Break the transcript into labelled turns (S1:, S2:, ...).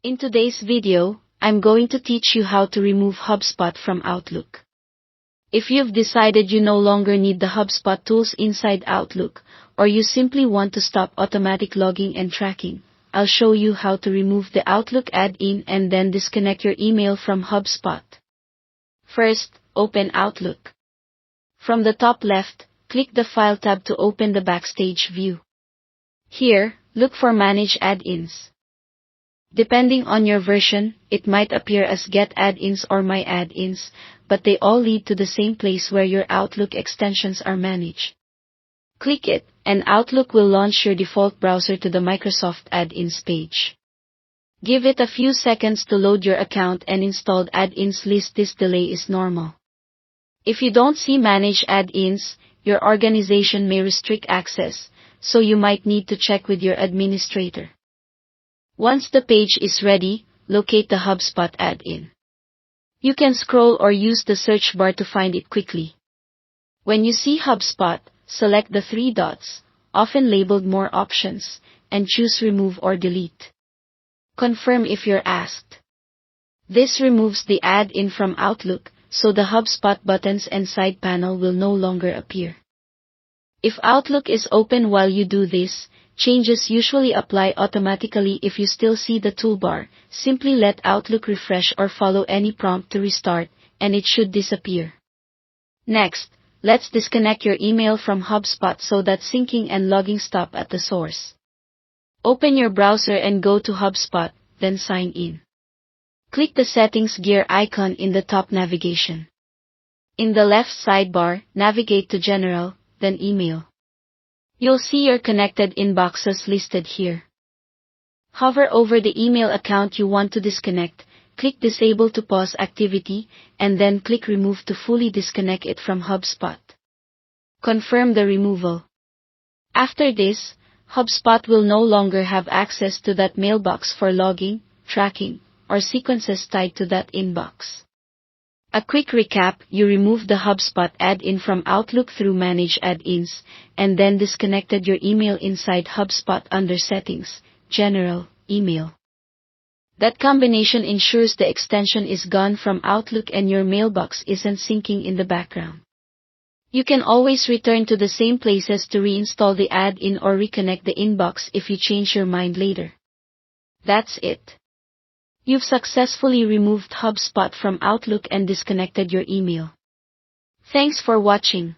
S1: In today's video, I'm going to teach you how to remove Hubspot from Outlook. If you've decided you no longer need the Hubspot tools inside Outlook, or you simply want to stop automatic logging and tracking, I'll show you how to remove the Outlook add-in and then disconnect your email from Hubspot. First, open Outlook. From the top left, click the File tab to open the Backstage view. Here, look for Manage Add-ins. Depending on your version, it might appear as Get Add-ins or My Add-ins, but they all lead to the same place where your Outlook extensions are managed. Click it, and Outlook will launch your default browser to the Microsoft Add-ins page. Give it a few seconds to load your account and installed add-ins list. This delay is normal. If you don't see Manage Add-ins, your organization may restrict access, so you might need to check with your administrator. Once the page is ready, locate the Hubspot add-in. You can scroll or use the search bar to find it quickly. When you see Hubspot, select the three dots, often labeled More Options, and choose Remove or Delete. Confirm if you're asked. This removes the add-in from Outlook, so the Hubspot buttons and side panel will no longer appear. If Outlook is open while you do this, changes usually apply automatically. If you still see the toolbar, simply let Outlook refresh or follow any prompt to restart, and it should disappear. Next, let's disconnect your email from Hubspot so that syncing and logging stop at the source. Open your browser and go to Hubspot, then sign in. Click the Settings gear icon in the top navigation. In the left sidebar, navigate to General, then Email. You'll see your connected inboxes listed here. Hover over the email account you want to disconnect, click Disable to pause activity, and then click Remove to fully disconnect it from Hubspot. Confirm the removal. After this, Hubspot will no longer have access to that mailbox for logging, tracking, or sequences tied to that inbox. A quick recap: you removed the Hubspot add-in from Outlook through Manage Add-ins, and then disconnected your email inside Hubspot under Settings, General, Email. That combination ensures the extension is gone from Outlook and your mailbox isn't syncing in the background. You can always return to the same places to reinstall the add-in or reconnect the inbox if you change your mind later. That's it. You've successfully removed Hubspot from Outlook and disconnected your email. Thanks for watching.